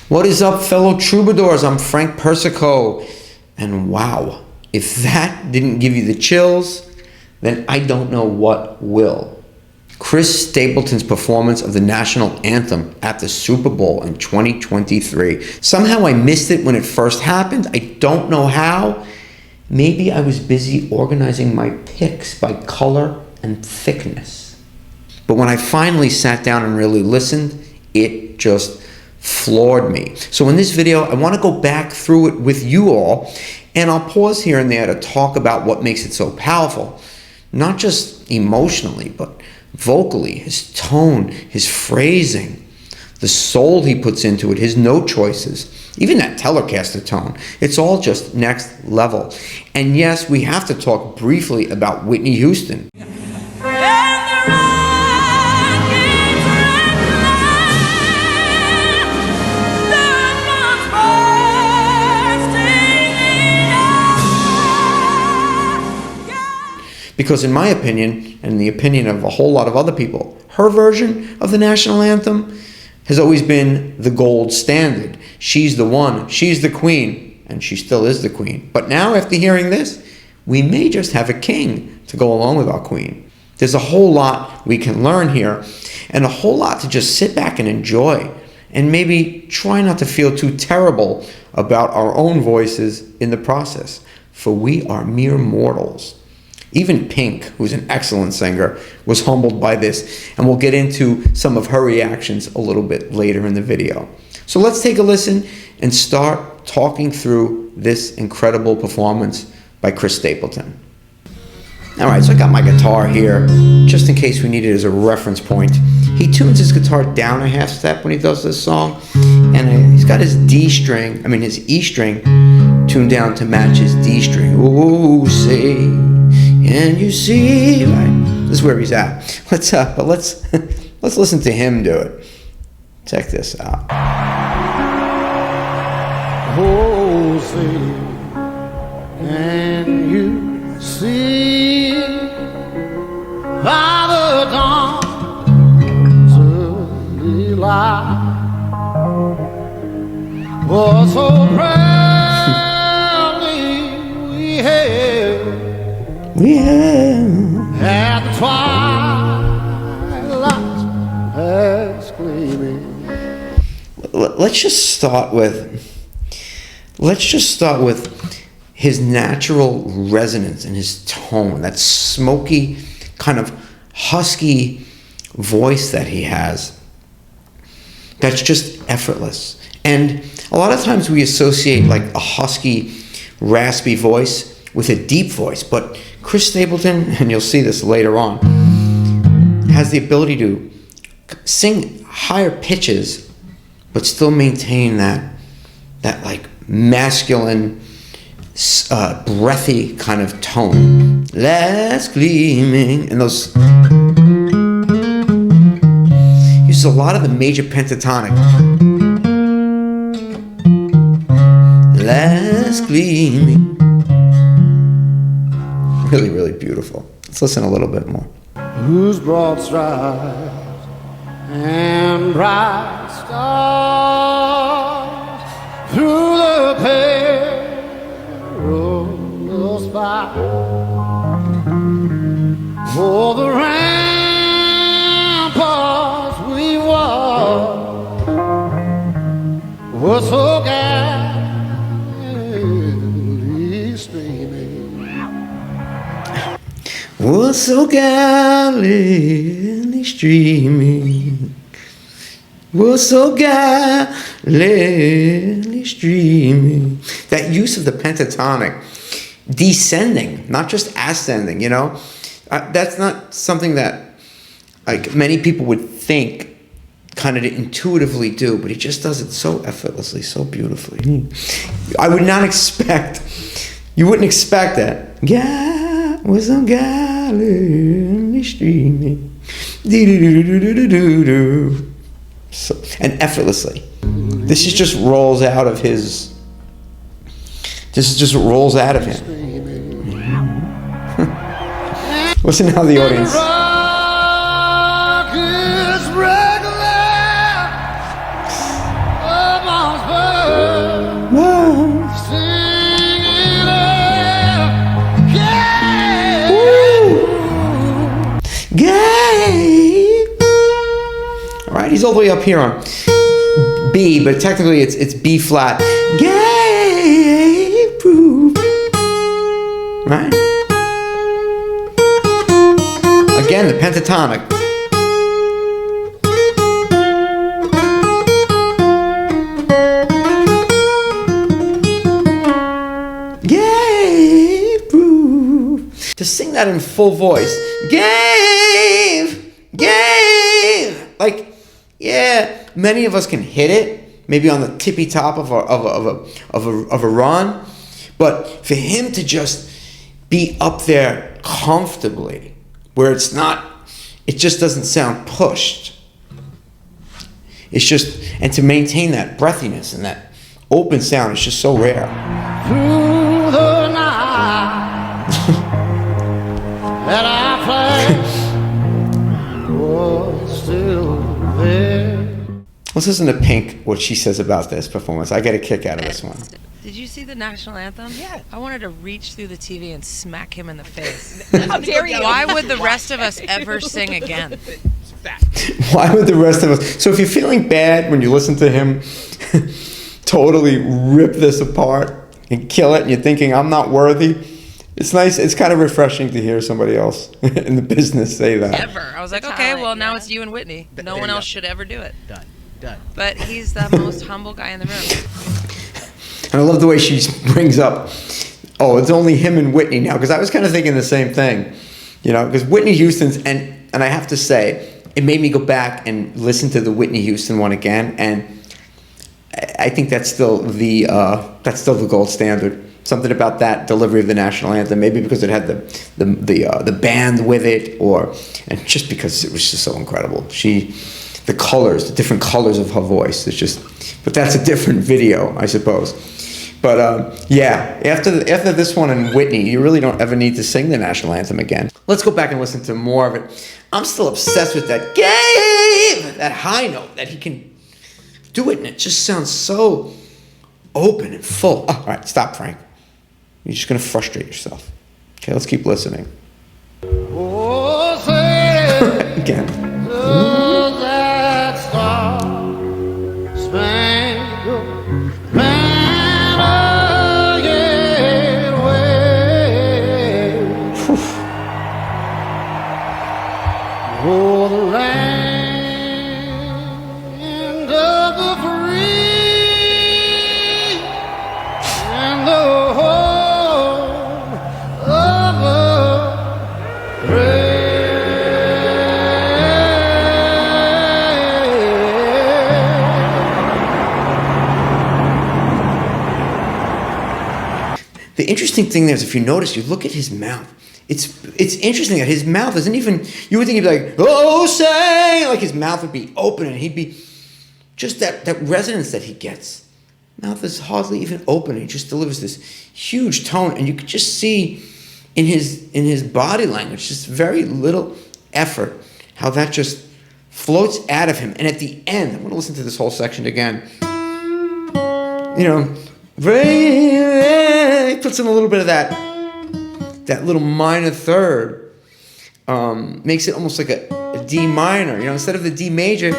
What is up, fellow troubadours? I'm Frank Persico. And wow, if that didn't give you the chills, then I don't know what will. Chris Stapleton's performance of the National Anthem at the Super Bowl in 2023. Somehow I missed it when it first happened. I don't know how. Maybe I was busy organizing my picks by color and thickness. But when I finally sat down and really listened, it just floored me. So in this video, I want to go back through it with you all, and I'll pause here and there to talk about what makes it so powerful. Not just emotionally, but vocally, his tone, his phrasing, the soul he puts into it, his note choices, even that Telecaster tone. It's all just next level. And yes, we have to talk briefly about Whitney Houston. Because in my opinion, and the opinion of a whole lot of other people, her version of the National Anthem has always been the gold standard. She's the one, she's the queen, and she still is the queen. But now, after hearing this, we may just have a king to go along with our queen. There's a whole lot we can learn here, and a whole lot to just sit back and enjoy, and maybe try not to feel too terrible about our own voices in the process, for we are mere mortals. Even Pink, who's an excellent singer, was humbled by this, and we'll get into some of her reactions a little bit later in the video. So let's take a listen and start talking through this incredible performance by Chris Stapleton. All right, so I got my guitar here, just in case we need it as a reference point. He tunes his guitar down a half step when he does this song, and he's got his E string tuned down to match his D string. Ooh, say, and you see, right? This is where he's at. Let's listen to him do it. Check this out. Oh, say, and you see by the dawn's early light was so proudly we hailed. At the twilight's gleaming. Let's just start with his natural resonance and his tone, that smoky, kind of husky voice that he has. That's just effortless. And a lot of times we associate like a husky, raspy voice with a deep voice, but Chris Stapleton, and you'll see this later on, has the ability to sing higher pitches, but still maintain that like masculine, breathy kind of tone. Last gleaming, and those uses a lot of the major pentatonic. Last gleaming. Really, really beautiful. Let's listen a little bit more. Whose broad strides and bright stars through the perilous fight, for the ramparts we walked were so gallantly streaming. Was so gallantly streaming. Was so gallantly streaming. That use of the pentatonic, descending, not just ascending, you know? That's not something that like many people would think kind of to intuitively do, but he just does it so effortlessly, so beautifully. I would not expect, you wouldn't expect that. God was so gallantly streaming. So, and effortlessly. This is just rolls out of his, this is just what rolls out of him. Listen how the audience. He's all the way up here on B, but technically it's B flat. Gave proof. Right? Again, the pentatonic. Gave proof. To sing that in full voice. Gave. Like, yeah, many of us can hit it, maybe on the tippy top of a run, but for him to just be up there comfortably, where it just doesn't sound pushed. It's just, and to maintain that breathiness and that open sound is just so rare. Through the night that I played was still there. Let's listen to Pink, what she says about this performance. I get a kick out of this one. Did you see the National Anthem? Yeah. I wanted to reach through the TV and smack him in the face. How dare you? Why would the rest of us ever sing again? Why would the rest of us? So if you're feeling bad when you listen to him totally rip this apart and kill it, and you're thinking, I'm not worthy, it's nice. It's kind of refreshing to hear somebody else in the business say that. Ever. I was like, The okay, talent, well, now yeah. it's you and Whitney. No There one you else go. should ever do it. Done. But he's the most humble guy in the room. And I love the way she brings up, oh, it's only him and Whitney now, because I was kind of thinking the same thing, you know, because Whitney Houston's, and I have to say, it made me go back and listen to the Whitney Houston one again, and I think that's still the gold standard. Something about that delivery of the national anthem, maybe because it had the band with it, and just because it was just so incredible. The different colors of her voice. It's just, but that's a different video, I suppose. But yeah, after this one and Whitney, you really don't ever need to sing the national anthem again. Let's go back and listen to more of it. I'm still obsessed with that that high note that he can do it, and it just sounds so open and full. Oh, all right, stop, Frank. You're just gonna frustrate yourself. Okay, let's keep listening. Oh, say, Again. does that star spangled banner yet wave o'er the land of the free and the home of the The interesting thing there is, if you notice, you look at his mouth. It's interesting that his mouth isn't even. You would think he'd be like, oh, say, like his mouth would be open, and he'd be just that resonance that he gets. Mouth is hardly even open. He just delivers this huge tone, and you could just see in his body language, just very little effort, how that just floats out of him. And at the end, I'm going to listen to this whole section again. You know, puts in a little bit of that little minor third, makes it almost like a D minor. You know, instead of the D major,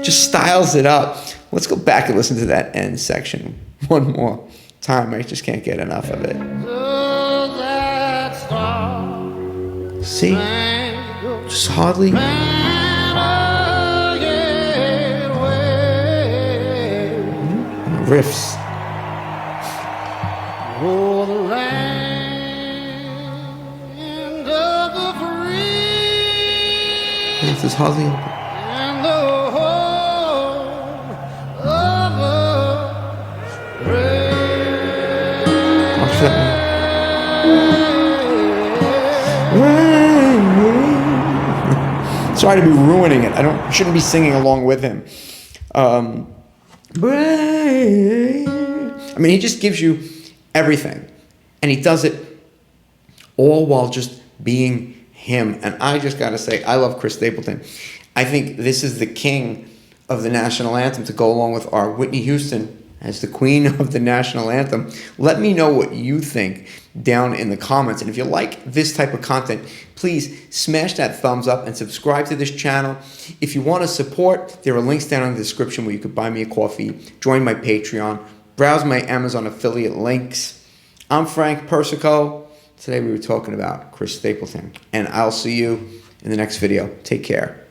just styles it up. Let's go back and listen to that end section one more time. I just can't get enough of it. does that star See? spangled Just hardly. banner yet wave Riffs. o'er the land of the free Mouth is hardly open. and the home of the brave. Watch that one. Sorry to be ruining it. Shouldn't be singing along with him. I mean, he just gives you everything, and he does it all while just being him. And I just gotta say, I love Chris Stapleton. I think this is the king of the national anthem, to go along with our Whitney Houston as the queen of the national anthem. Let me know what you think down in the comments. And if you like this type of content, please smash that thumbs up and subscribe to this channel. If you want to support, there are links down in the description where you could buy me a coffee, join my Patreon, browse my Amazon affiliate links. I'm Frank Persico. Today we were talking about Chris Stapleton, and I'll see you in the next video. Take care.